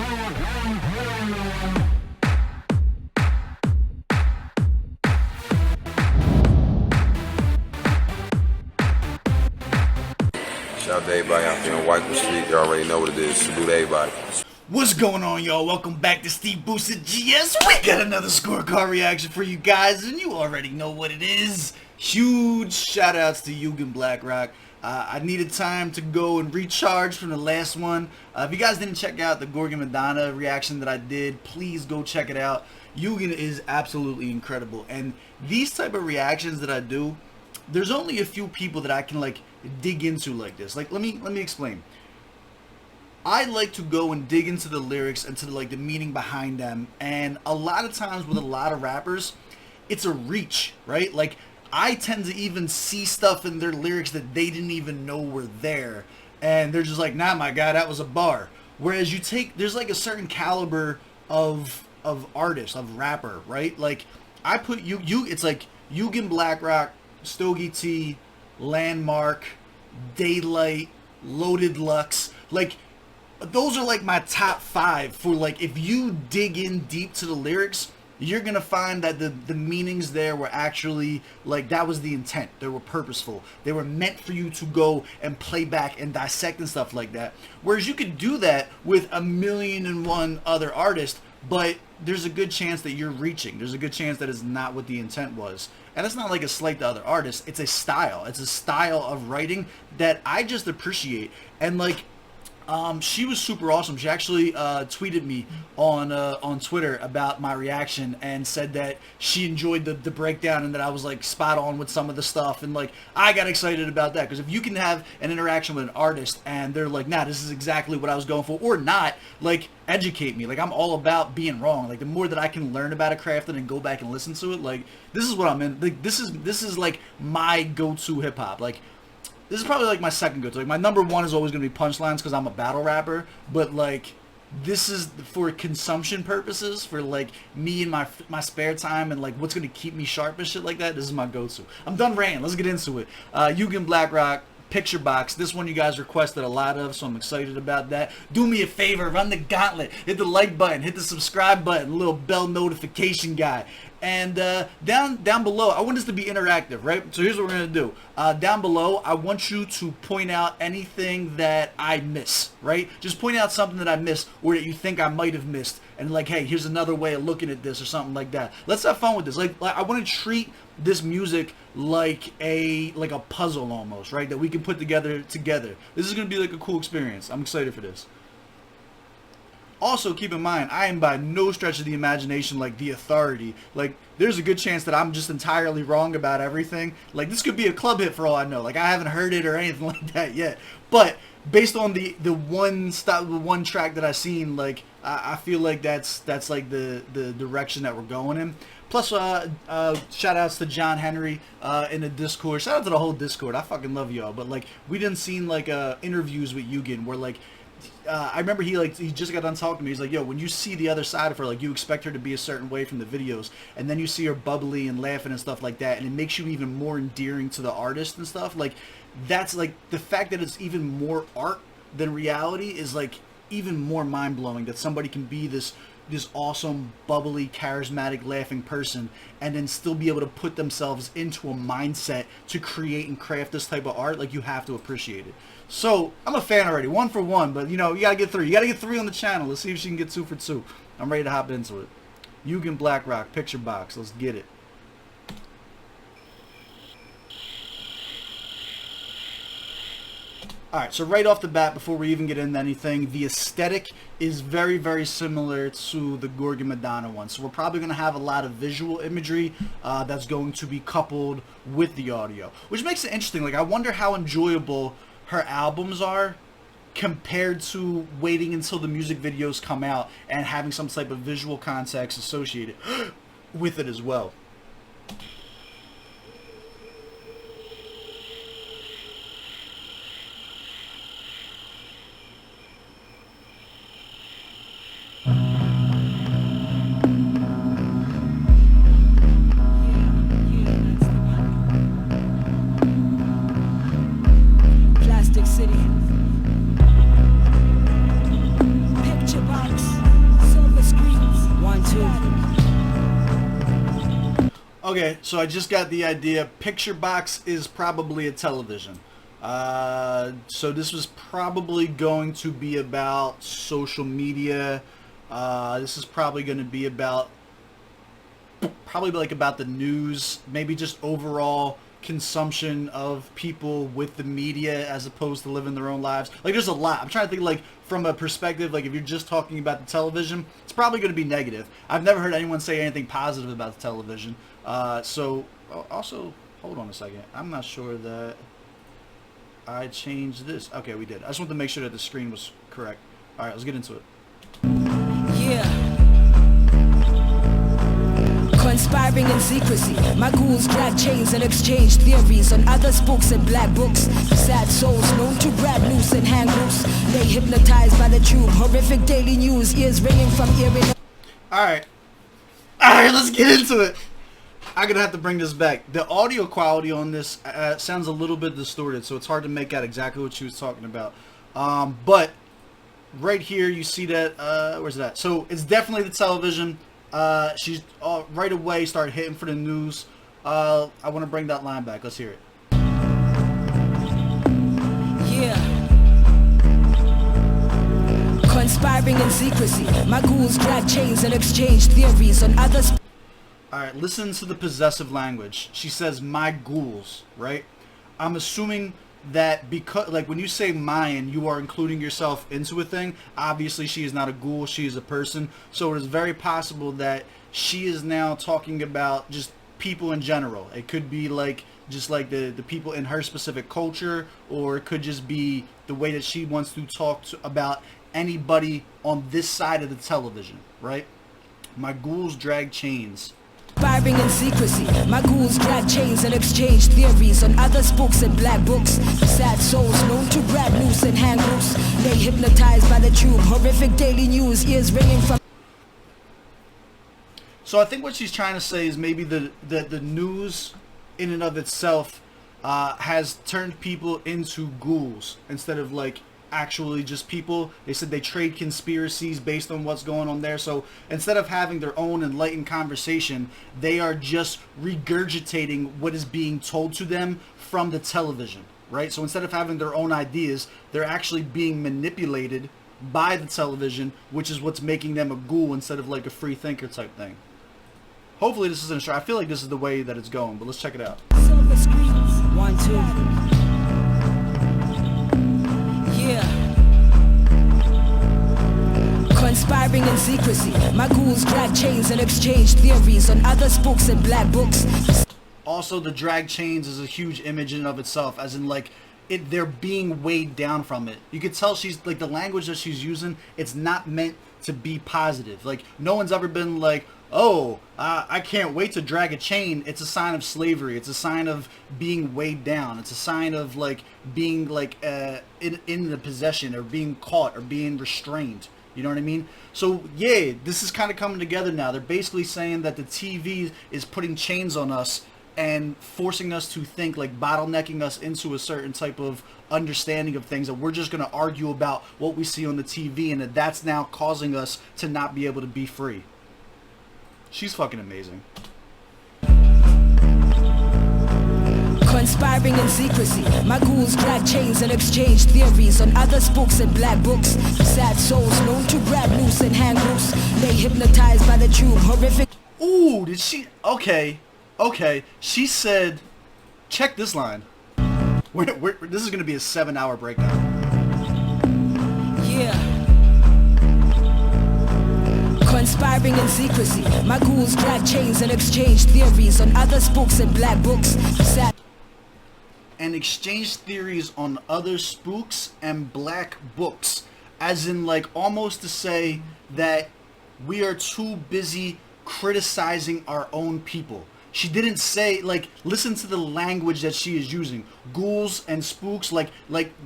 Shout out to everybody out there on White Street. You already know what it is. Salute to everybody. What's going on, y'all? Welcome back to SteveBussaGS. We got another scorecard reaction for you guys, and you already know what it is. Huge shout outs to YUGEN BLAKROK. I needed time to go and recharge from the last one. If you guys didn't check out the Gorgon Madonna reaction that I did, please go check it out. YUGEN is absolutely incredible, and these type of reactions that I do, there's only a few people that I can like dig into like this. Like let me explain. I like to go and dig into the lyrics and to like the meaning behind them, and a lot of times with a lot of rappers, it's a reach, right? Like I tend to even see stuff in their lyrics that they didn't even know were there, and they're just like, nah, my guy, that was a bar. Whereas you take, there's like a certain caliber of artist, of rapper, right? Like I put it's like YUGEN BLAKROK, Stogie T, Landmark, Daylight, Loaded Lux. Like those are like my top 5 for like, if you dig in deep to the lyrics, you're gonna find that the meanings there were actually like, that was the intent. They were purposeful. They were meant for you to go and play back and dissect and stuff like that. Whereas you could do that with 1,000,001 other artists, but there's a good chance that you're reaching. There's a good chance that is not what the intent was. And it's not like a slight to other artists. It's a style. It's a style of writing that I just appreciate. And like, she was super awesome. She actually tweeted me on Twitter about my reaction and said that she enjoyed the breakdown and that I was like spot on with some of the stuff, and like I got excited about that, because if you can have an interaction with an artist and they're like, nah, this is exactly what I was going for, or not, like educate me. Like I'm all about being wrong. Like the more that I can learn about a craft and then go back and listen to it, like this is what I'm in. Like this is like my go-to hip hop. Like this is probably like my second go-to. Like my number 1 is always going to be punchlines because I'm a battle rapper. But like this is for consumption purposes, for like me and my spare time and like what's going to keep me sharp and shit like that. This is my go-to. I'm done ranting. Let's get into it. YUGEN BLAKROK, Picture Box. This one you guys requested a lot of, so I'm excited about that. Do me a favor, run the gauntlet. Hit the like button, hit the subscribe button, little bell notification guy. And down below, I want this to be interactive, right? So here's what we're going to do. Down below, I want you to point out anything that I miss, right? Just point out something that I missed or that you think I might have missed. And like, hey, here's another way of looking at this or something like that. Let's have fun with this. Like I want to treat this music like a puzzle almost, right? That we can put together. This is going to be like a cool experience. I'm excited for this. Also, keep in mind, I am by no stretch of the imagination like the authority. Like, there's a good chance that I'm just entirely wrong about everything. Like, this could be a club hit for all I know. Like, I haven't heard it or anything like that yet. But based on the one track that I've seen, like, I feel like that's like the direction that we're going in. Plus, shout outs to John Henry in the Discord. Shout out to the whole Discord. I fucking love y'all. But like, we done seen like interviews with YUGEN where like, I remember he just got done talking to me. He's like, yo, when you see the other side of her, like you expect her to be a certain way from the videos, and then you see her bubbly and laughing and stuff like that, and it makes you even more endearing to the artist and stuff. Like, that's like, the fact that it's even more art than reality is like even more mind-blowing, that somebody can be this awesome, bubbly, charismatic, laughing person and then still be able to put themselves into a mindset to create and craft this type of art. Like, you have to appreciate it. So I'm a fan already, 1 for 1, but you know, you gotta get 3. You gotta get 3 on the channel. Let's see if she can get 2 for 2. I'm ready to hop into it. YUGEN BLAKROK, Picture Box. Let's get it. Alright, so right off the bat, before we even get into anything, the aesthetic is very, very similar to the Gorgon Madonna one. So we're probably going to have a lot of visual imagery that's going to be coupled with the audio, which makes it interesting. Like, I wonder how enjoyable her albums are compared to waiting until the music videos come out and having some type of visual context associated with it as well. City. Picture Box. Okay, so I just got the idea. Picture box is probably a television. So this was probably going to be about social media. This is probably going to be about about the news, maybe just overall consumption of people with the media as opposed to living their own lives. Like, there's a lot. I'm trying to think, like, from a perspective, like, if you're just talking about the television, it's probably going to be negative. I've never heard anyone say anything positive about the television. Also, hold on a second. I'm not sure that I changed this. Okay, we did. I just want to make sure that the screen was correct. All right, let's get into it. Yeah. Conspiring in secrecy, my ghouls drag chains and exchange theories on other spooks and black books. Sad souls known to grab loose and hang loose. They hypnotized by the tube, horrific daily news, ears ringing from ear in. Alright, let's get into it. I'm gonna have to bring this back. The audio quality on this sounds a little bit distorted, so it's hard to make out exactly what she was talking about. But right here you see that, where's that? So it's definitely the television. She's right away started hitting for the news. I want to bring that line back. Let's hear it. Yeah. Conspiring in secrecy, my ghouls drag chains and exchange theories on others. Alright, listen to the possessive language. She says, my ghouls, right? I'm assuming that because, like, when you say Mayan, you are including yourself into a thing. Obviously, she is not a ghoul. She is a person. So it is very possible that she is now talking about just people in general. It could be, like, just like the people in her specific culture, or it could just be the way that she wants to talk about anybody on this side of the television, right? My ghouls drag chains. Conspiring in secrecy, my ghouls drag chains and exchange theories on other spooks and black books. Sad souls known to grab loose and hang loose. They hypnotized by the tube, horrific daily news, ears ringing from. So I think what she's trying to say is maybe the news in and of itself has turned people into ghouls instead of, like, actually just people. They said they trade conspiracies based on what's going on there. So instead of having their own enlightened conversation, they are just regurgitating what is being told to them from the television, right? So instead of having their own ideas, they're actually being manipulated by the television, which is what's making them a ghoul instead of, like, a free thinker type thing. Hopefully this isn't sure. I feel like this is the way that it's going, but let's check it out. Silver screens. 1, 2. Yeah. Conspiring in secrecy, my ghouls drag chains and exchange theories on other spooks and black books. Also, the drag chains is a huge image in and of itself, as in, like, they're being weighed down from it. You could tell she's, like, the language that she's using, it's not meant to be positive. Like, no one's ever been like, oh, I can't wait to drag a chain. It's a sign of slavery. It's a sign of being weighed down. It's a sign of, like, being, like, in the possession, or being caught, or being restrained. You know what I mean? So, yeah, this is kind of coming together now. They're basically saying that the TV is putting chains on us and forcing us to think, like, bottlenecking us into a certain type of understanding of things, that we're just going to argue about what we see on the TV, and that's now causing us to not be able to be free. She's fucking amazing. Conspiring in secrecy, my ghouls drag chains and exchange theories on other spooks and black books. Sad souls known to grab loose and hang loose. They hypnotized by the tube, horrific. Ooh, did she? Okay. She said, check this line. This is going to be a 7-hour breakdown. Yeah. Conspiring in secrecy, my ghouls drag chains and exchange theories on other spooks and black books. Sad. And exchange theories on other spooks and black books, as in, like, almost to say that we are too busy criticizing our own people. She didn't say, like, listen to the language that she is using. Ghouls and spooks, like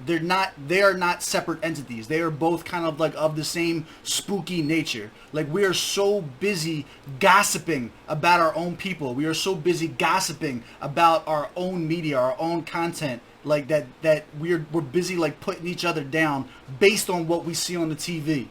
they are not separate entities. They are both kind of, like, of the same spooky nature. Like, we are so busy gossiping about our own people. We are so busy gossiping about our own media, our own content, like that we're busy, like, putting each other down based on what we see on the TV.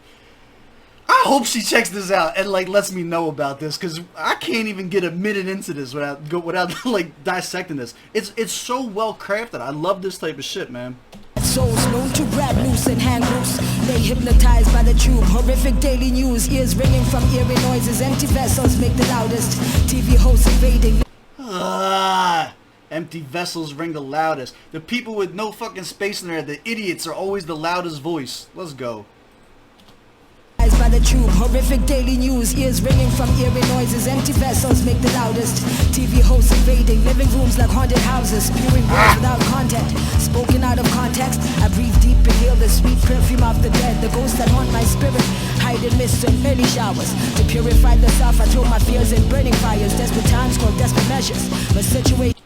I hope she checks this out and like lets me know about this, because I can't even get a minute into this without like dissecting this. It's so well crafted. I love this type of shit, man. Souls known to grab loose and hang loose. They hypnotized by the tube. Horrific daily news. Ears ringing from eerie noises. Empty vessels make the loudest. TV hosts invading. Empty vessels ring the loudest. The people with no fucking space in there, the idiots, are always the loudest voice. Let's go. By the tube, horrific daily news, ears ringing from eerie noises, empty vessels make the loudest. TV hosts invading, living rooms like haunted houses, spewing words without content, spoken out of context. I breathe deep, inhale the sweet perfume of the dead, the ghosts that haunt my spirit, hide in mists and early showers. To purify the self, I throw my fears in burning fires. Desperate times call desperate measures. The situation.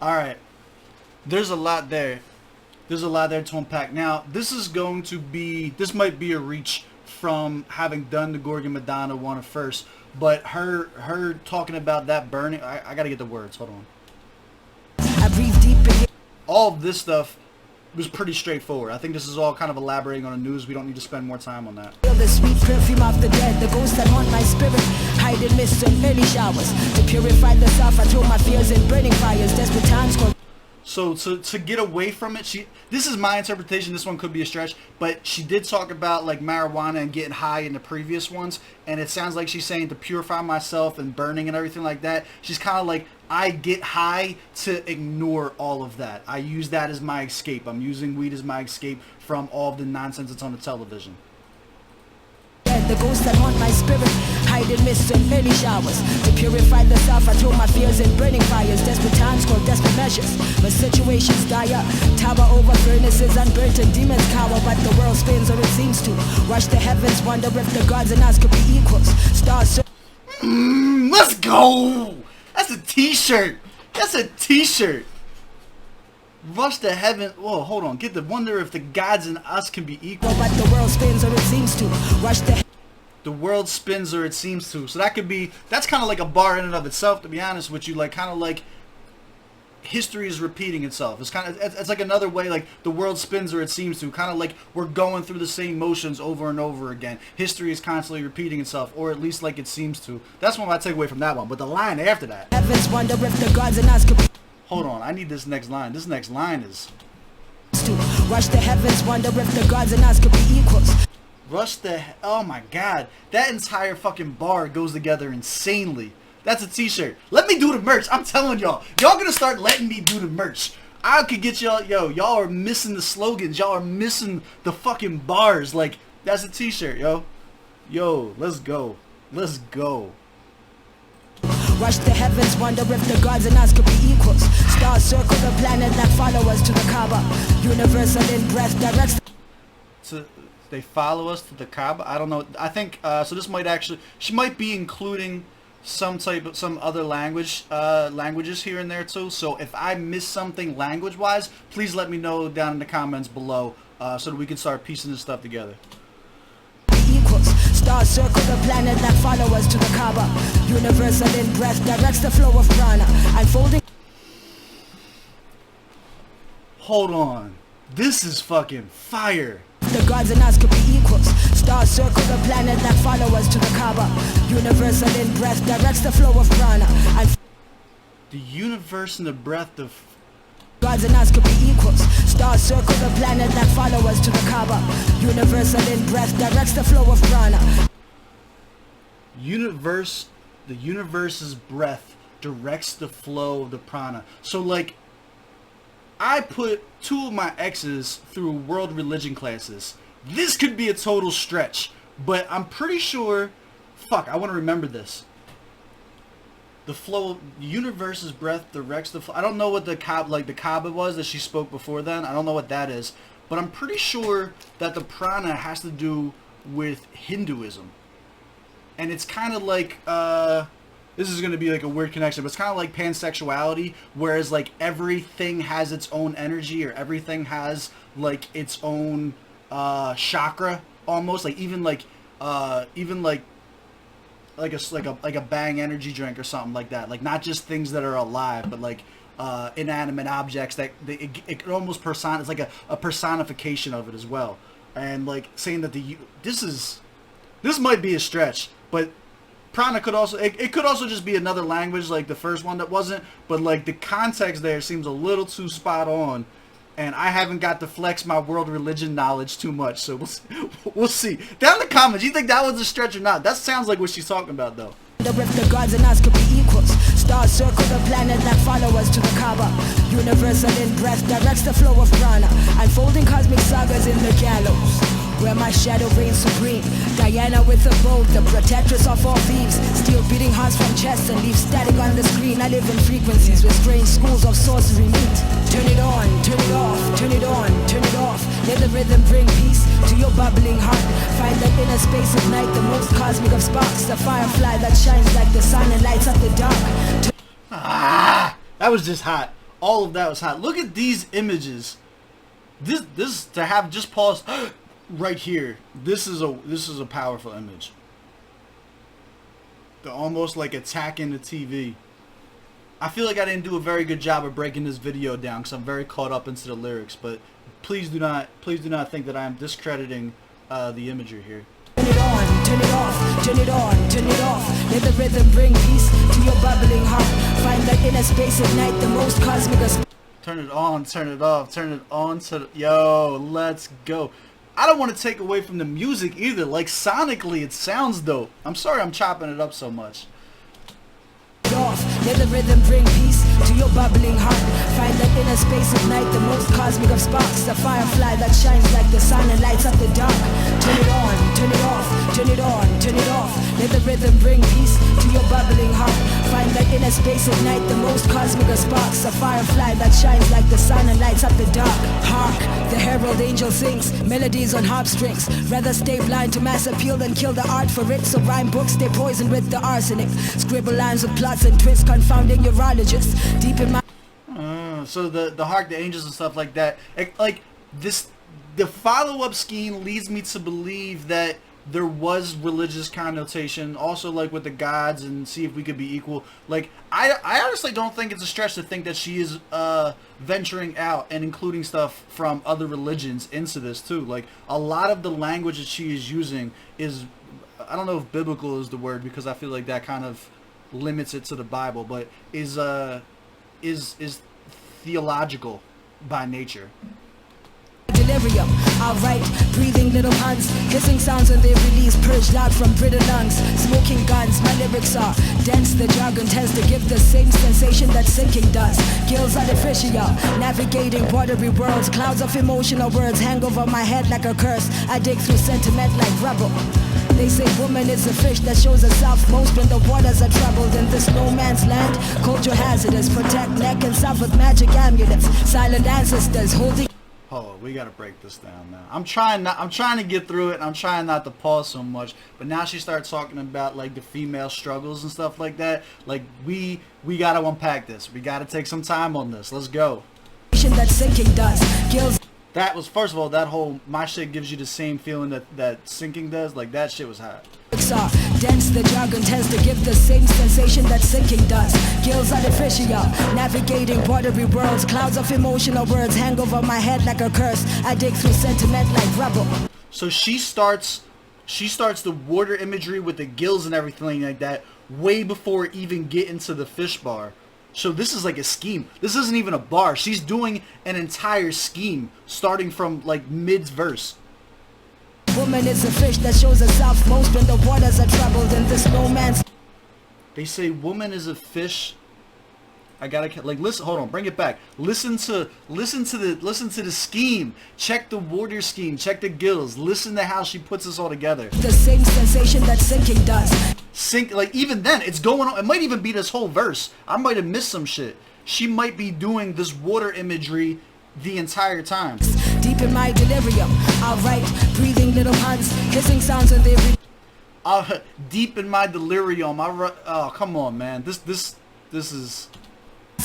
All right, there's a lot there. There's a lot there to unpack. Now, this might be a reach from having done the Gorgon Madonna one at first, but her talking about that burning, I gotta get the words, hold on. I breathe deep in. All of this stuff was pretty straightforward. I think this is all kind of elaborating on the news. We don't need to spend more time on that. Feel the sweet perfume of the dead, the ghosts that haunt my spirit, hide in mists and early showers. To purify the self, I throw my fears in burning fires. Desperate times call. So to get away from it, this is my interpretation, this one could be a stretch, but she did talk about like marijuana and getting high in the previous ones, and it sounds like she's saying to purify myself and burning and everything like that. She's kind of like, I get high to ignore all of that. I use that as my escape. I'm using weed as my escape from all of the nonsense that's on the television. The ghosts that haunt my spirit, hide in mists and early showers. To purify the self, I throw my fears in burning fires. Desperate times call desperate measures. But situations dire, tower over furnaces unburnt and demons cower. But the world spins, or it seems to. Rush the heavens, wonder if the gods and us could be equals. Stars. Let's go! That's a t-shirt! That's a t-shirt! Rush the heaven. Whoa, hold on. Get the wonder if the gods and us can be equal. But the world spins, or it seems to. Rush the world spins, or it seems to. So that could be, that's kind of like a bar in and of itself, to be honest with you. Like, kind of like history is repeating itself. It's kind of, it's like another way, like the world spins, or it seems to. Kind of like we're going through the same motions over and over again. History is constantly repeating itself, or at least like it seems to. That's what I take away from that one. But the line after that. Heavens wonder if the gods and us could be. Hold on, I need this next line. This next line is. Rush the heavens, wonder if the gods and us could be equals. Rush the, oh my god, that entire fucking bar goes together insanely. That's a t-shirt. Let me do the merch. I'm telling y'all gonna start letting me do the merch. I could get y'all, y'all are missing the slogans, y'all are missing the fucking bars. Like, that's a t-shirt, yo, let's go, Rush the heavens, wonder if the gods and us could be equals. Stars circle the planet that follow us to the Kaaba. Universal in breath directs. So they follow us to the Kaaba. I don't know. I think so. This might actually, she might be including some other languages here and there too. So if I miss something language-wise, please let me know down in the comments below so that we can start piecing this stuff together. Stars circle the planet that follow us to the Kaaba. Universal in breath directs the flow of prana. Unfolding. Hold on. This is fucking fire. The gods and us could be equals. Stars circle the planet that follow us to the Kaaba. Universal in breath directs the flow of prana. The universe and the breath of gods and us could be equals. Stars circle the planet that follow us to the Kaaba. Universal in breath directs the flow of prana. The universe's breath directs the flow of the prana. So like, I put 2 of my exes through world religion classes. This could be a total stretch, but I'm pretty sure, fuck, I want to remember this. The flow of the universe's breath directs the flow. I don't know what the Kaaba was that she spoke before then. I don't know what that is, but I'm pretty sure that the prana has to do with Hinduism. And it's kind of like, this is going to be like a weird connection, but it's kind of like pansexuality, whereas like everything has its own energy, or everything has like its own chakra almost, like even like a Bang energy drink or something like that, like not just things that are alive, but like inanimate objects that it almost it's like a personification of it as well. And like saying that this is this might be a stretch, but prana could also, it could also just be another language like the first one that wasn't, but like the context there seems a little too spot on, and I haven't got to flex my world religion knowledge too much, so we'll see. Down in the comments, you think that was a stretch or not? That sounds like what she's talking about though. The gods and us could be equals. Stars circle the planet like followers to the Kaaba. Universal in breath directs the flow of prana, unfolding cosmic sagas in the gallows, where my shadow reigns supreme. Diana with a bow, the protectress of all thieves. Steel beating hearts from chests and leave static on the screen. I live in frequencies where strange schools of sorcery meet. Turn it on, turn it off, turn it on, turn it off. Let the rhythm bring peace to your bubbling heart. Find that inner space at night, the most cosmic of sparks. The firefly that shines like the sun and lights up the dark. That was just hot. All of that was hot. Look at these images. This to have just paused right here. This is a powerful image. They're almost like attacking the TV. I feel like I didn't do a very good job of breaking this video down because I'm very caught up into the lyrics, but please do not think that I am discrediting the imagery here. Turn it on, turn it off, turn it on, turn it off. Let the rhythm bring peace to your bubbling heart. Find that inner space at night, the most cosmic of... Turn it on, turn it off, turn it on to... Yo, let's go. I don't want to take away from the music either. Like, sonically, it sounds dope. I'm sorry I'm chopping it up so much. Let the rhythm bring peace to your bubbling heart. Find that inner space at night, the most cosmic of sparks. The firefly that shines like the sun and lights up the dark. Turn it on, turn it off, turn it on, turn it off. Let the rhythm bring peace to your bubbling heart. Find that inner space at night, the most cosmic of sparks. A firefly that shines like the sun and lights up the dark. Hark, the herald angel sings melodies on harp strings. Rather stay blind to mass appeal than kill the art for it. So rhyme books stay poisoned with the arsenic. Scribble lines with plots and twists, confounding urologists. Deep in my... So the hark, the angels and stuff like that. Like this, the follow-up scheme leads me to believe that there was religious connotation also, like with the gods, and see if we could be equal. Like I honestly don't think it's a stretch to think that she is venturing out and including stuff from other religions into this too. Like a lot of the language that she is using is, I don't know if biblical is the word because I feel like that kind of limits it to the Bible, but is theological by nature. Delirium, alright, breathing little puns, hissing sounds when they release, purged out from brittle lungs, smoking guns, my lyrics are dense, the jargon tends to give the same sensation that sinking does, gills artificial, navigating watery worlds, clouds of emotional words hang over my head like a curse, I dig through sentiment like rubble. They say woman is a fish that shows herself most when the waters are troubled. In this no man's land, culture hazardous, protect neck and south with magic amulets, silent ancestors holding... Oh, we gotta break this down now. I'm trying to get through it, and I'm trying not to pause so much. But now she starts talking about like the female struggles and stuff like that. Like we gotta unpack this. We gotta take some time on this. Let's go. That sinking does. Gills. That was, first of all, that whole my shit gives you the same feeling that sinking does. Like that shit was hot. Dense, the jargon tends to give the same sensation that sinking does. Gills artificial, navigating watery worlds, clouds of emotional words hang over my head like a curse. I dig through sentiment like rubble. So she starts the water imagery with the gills and everything like that way before even getting to the fish bar. So this is like a scheme. This isn't even a bar. She's doing an entire scheme starting from like mid-verse. Woman is a fish that shows herself most when the waters are troubled in this no man's... They say woman is a fish. I gotta like listen. Hold on, bring it back. Listen to the scheme. Check the water scheme. Check the gills. Listen to how she puts this all together. The same sensation that sinking does. Sink, like even then, it's going on. It might even be this whole verse. I might have missed some shit. She might be doing this water imagery the entire time. Deep in my delirium, alright, breathing little puns, hissing sounds when they deep in my delirium. Oh, come on, man. This is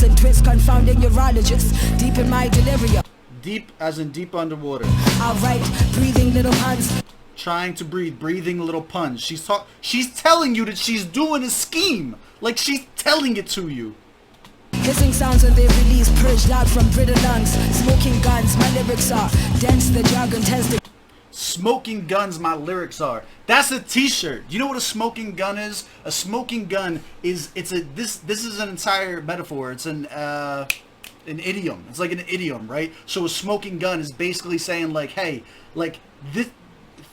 and twist confounding urologists. Deep in my delirium. Deep as in deep underwater. Alright, breathing little puns. Trying to breathe, breathing little puns. She's telling you that she's doing a scheme. Like she's telling it to you. Hissing sounds when they release, purged out from brittle lungs, smoking guns, my lyrics are dense, the jargon tends to... Smoking guns, my lyrics are. That's a t-shirt. You know what a smoking gun is? A smoking gun is, this is an entire metaphor. It's an idiom. It's like an idiom, right? So a smoking gun is basically saying like, hey, like this,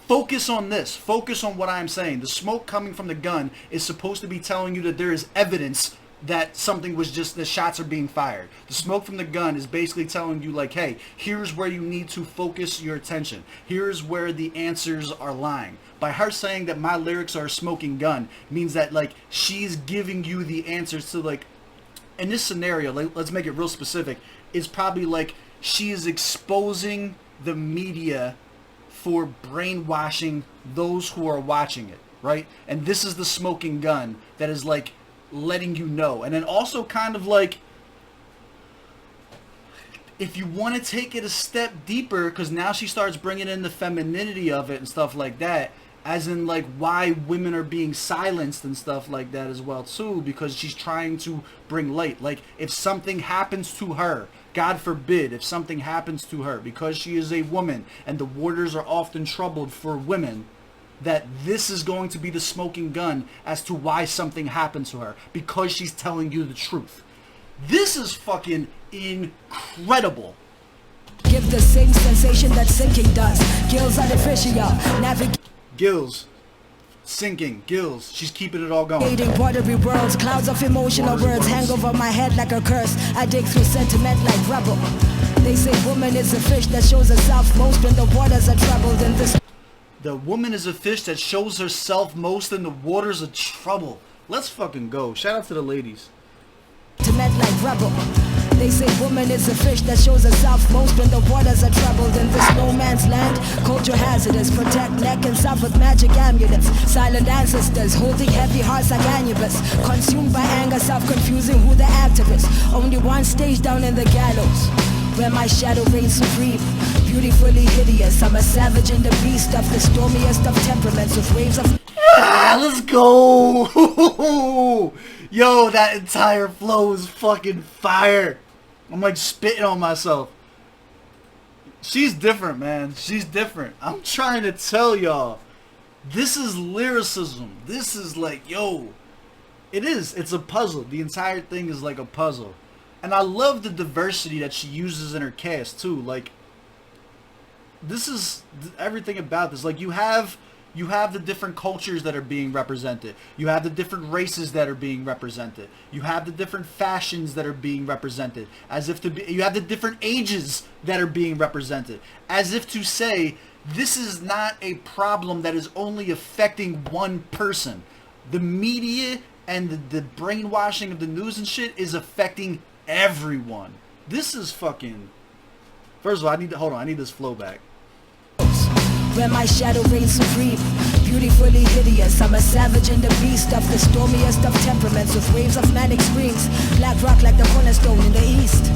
focus on this. Focus on what I'm saying. The smoke coming from the gun is supposed to be telling you that there is evidence that something was just, the shots are being fired. The smoke from the gun is basically telling you like, hey, here's where you need to focus your attention. Here's where the answers are lying. By her saying that my lyrics are a smoking gun means that like she's giving you the answers to like, in this scenario, like, let's make it real specific, it's probably like she is exposing the media for brainwashing those who are watching it, right? And this is the smoking gun that is like letting you know. And then also kind of like, if you want to take it a step deeper, because now she starts bringing in the femininity of it and stuff like that, as in like why women are being silenced and stuff like that as well too, because she's trying to bring light. Like if something happens to her, God forbid, if something happens to her because she is a woman and the waters are often troubled for women, that this is going to be the smoking gun as to why something happened to her, because she's telling you the truth. This is fucking incredible. Give the same sensation that sinking does. Gills artificial, navigating Gills. Sinking. Gills. She's keeping it all going. watery worlds, clouds of emotional words hang over my head like a curse. I dig through sentiment like rubble. They say woman is a fish that shows herself most when the waters are troubled in this. The woman is a fish that shows herself most in the waters of trouble. Let's fucking go. Shout out to the ladies. Sentiment like rubble. They say woman is a fish that shows herself most when the waters are troubled in this no man's land. Culture hazardous, protect neck and self with magic amulets. Silent ancestors holding heavy hearts like anubis. Consumed by anger, self-confusing who the activists. Only one stage down in the gallows, where my shadow reigns supreme. Beautifully hideous, I'm a savage and the beast of the stormiest of temperaments with waves of... Let's go! Yo, that entire flow is fucking fire. I'm like spitting on myself. She's different, man. She's different. I'm trying to tell y'all. This is lyricism. This is like, yo. It is. It's a puzzle. The entire thing is like a puzzle. And I love the diversity that she uses in her cast, too. Like, this is everything about this. Like, you have the different cultures that are being represented. You have the different races that are being represented. You have the different fashions that are being represented. As if to be, you have the different ages that are being represented. As if to say, this is not a problem that is only affecting one person. The media and the brainwashing of the news and shit is affecting everyone. This is fucking... First of all, I need this flow back. Where my shadow reigns supreme, beautifully hideous. I'm a savage and the beast of the stormiest of temperaments with waves of manic screams. Black rock like the cornerstone in the east.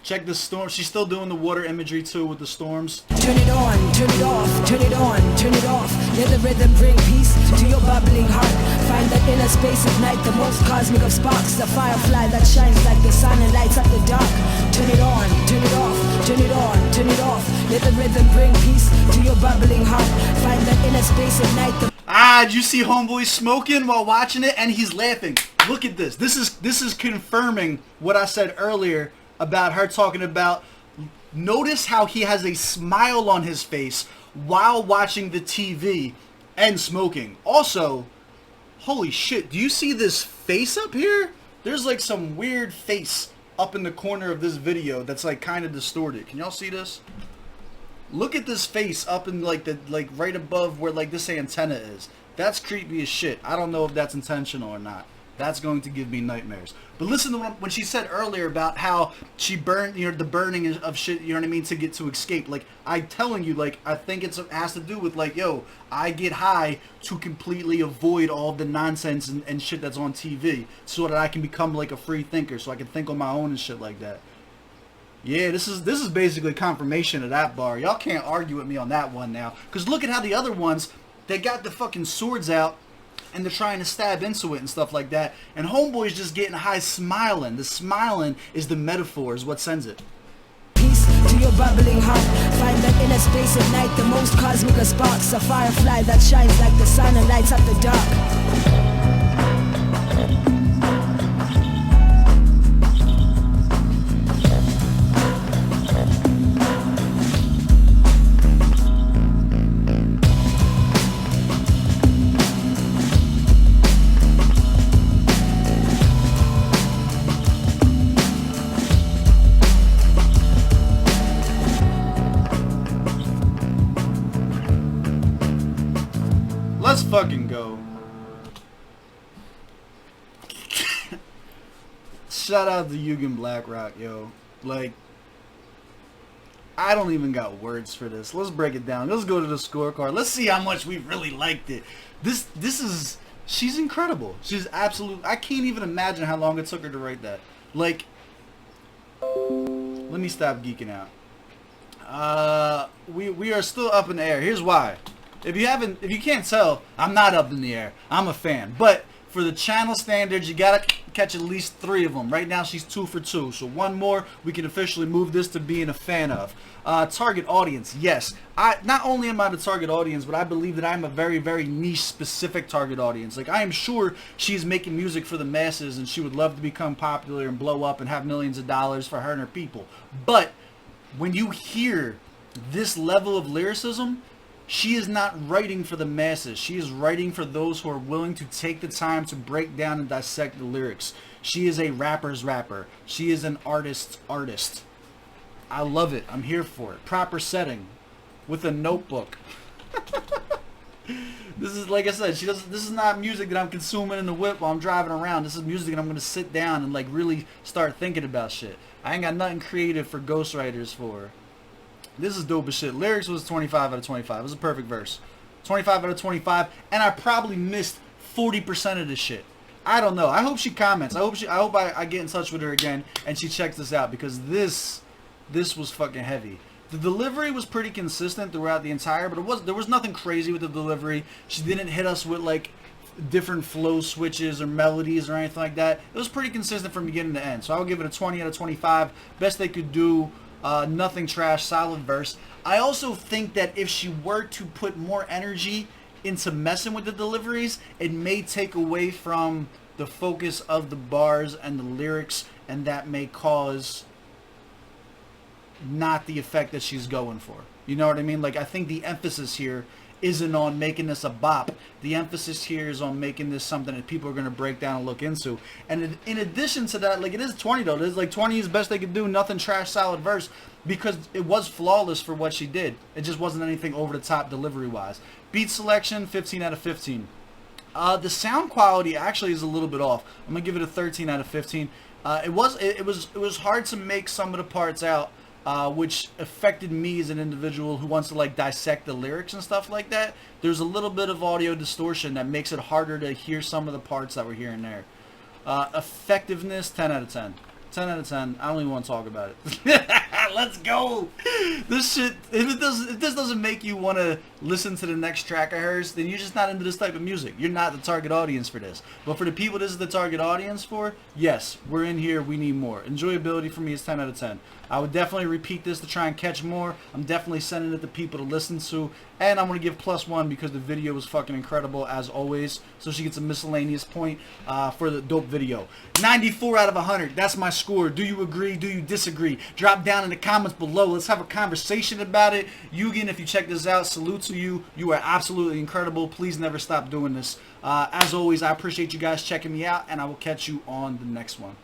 Check the storm. She's still doing the water imagery too with the storms. Turn it on, turn it off, turn it on, turn it off. Let the rhythm bring peace to your bubbling heart. Find that inner space, ignite the most cosmic of sparks. The firefly that shines like the sun and lights up the dark. Turn it on, turn it off, turn it on, turn it off. Let the rhythm bring peace to your bubbling heart. Find that inner space, ignite the... Did you see homeboy smoking while watching it? And he's laughing. Look at this. This is confirming what I said earlier about her talking about, notice how he has a smile on his face while watching the TV and smoking. Also, holy shit, do you see this face up here? There's like some weird face up in the corner of this video that's like kind of distorted. Can y'all see this? Look at this face up in like right above where like this antenna is. That's creepy as shit. I don't know if that's intentional or not. That's going to give me nightmares. But listen to when she said earlier about how she burned, you know, the burning of shit, you know what I mean, to get to escape. Like, I'm telling you, like, I think it has to do with, like, yo, I get high to completely avoid all the nonsense and shit that's on TV so that I can become, like, a free thinker, so I can think on my own and shit like that. Yeah, this is basically confirmation of that bar. Y'all can't argue with me on that one now. Because look at how the other ones, they got the fucking swords out, and they're trying to stab into it and stuff like that. And homeboy's just getting high smiling. The smiling is the metaphor, is what sends it. Peace to in your bubbling heart. Find that inner space at night, the most cosmic of sparks. A firefly that shines like the sun and lights up the dark. Let's fucking go. Shout out to YUGEN BLAKROK, yo. Like, I don't even got words for this. Let's break it down. Let's go to the scorecard. Let's see how much we really liked it. This is, she's incredible. She's absolute. I can't even imagine how long it took her to write that. Like, let me stop geeking out. We are still up in the air. Here's why. If you can't tell, I'm not up in the air. I'm a fan. But for the channel standards, you gotta catch at least 3 of them. Right now, she's 2 for 2. So 1 more, we can officially move this to being a fan of. Target audience, yes. Not only am I the target audience, but I believe that I'm a very, very niche, specific target audience. Like, I am sure she's making music for the masses, and she would love to become popular and blow up and have millions of dollars for her and her people. But when you hear this level of lyricism, she is not writing for the masses. She is writing for those who are willing to take the time to break down and dissect the lyrics. She is a rapper's rapper. She is an artist's artist. I love it. I'm here for it. Proper setting with a notebook. This is, like I said, this is not music that I'm consuming in the whip while I'm driving around. This is music that I'm going to sit down and like really start thinking about shit. I ain't got nothing creative for ghostwriters for. This is dope as shit. Lyrics was 25 out of 25. It was a perfect verse. 25 out of 25. And I probably missed 40% of this shit. I don't know. I hope she comments. I hope I get in touch with her again and she checks this out, because this was fucking heavy. The delivery was pretty consistent throughout the entire, but there was nothing crazy with the delivery. She didn't hit us with like different flow switches or melodies or anything like that. It was pretty consistent from beginning to end. So I'll give it a 20 out of 25. Best they could do. Nothing trash, solid verse. I also think that if she were to put more energy into messing with the deliveries, it may take away from the focus of the bars and the lyrics, and that may cause not the effect that she's going for. You know what I mean? Like, I think the emphasis here isn't on making this a bop. The emphasis here is on making this something that people are going to break down and look into. And in addition to that, like, it is 20 though. It is like 20 is the best they could do. Nothing trash, solid verse, because it was flawless for what she did. It just wasn't anything over the top delivery wise. Beat selection, 15 out of 15. The sound quality actually is a little bit off. I'm gonna give it a 13 out of 15. It was hard to make some of the parts out, which affected me as an individual who wants to like dissect the lyrics and stuff like that. There's a little bit of audio distortion that makes it harder to hear some of the parts that we're hearing there. Effectiveness, 10 out of 10. 10 out of 10. I don't even want to talk about it. Let's go. This shit, if this doesn't make you want to listen to the next track of hers, then you're just not into this type of music. You're not the target audience for this. But for the people this is the target audience for, yes, we're in here. We need more. Enjoyability for me is 10 out of 10. I would definitely repeat this to try and catch more. I'm definitely sending it to people to listen to. And I'm going to give +1 because the video was fucking incredible as always. So she gets a miscellaneous point for the dope video. 94 out of 100. That's my score. Do you agree? Do you disagree? Drop down in the comments below. Let's have a conversation about it. YUGEN, if you check this out, salute to you. You are absolutely incredible. Please never stop doing this. As always, I appreciate you guys checking me out, and I will catch you on the next one.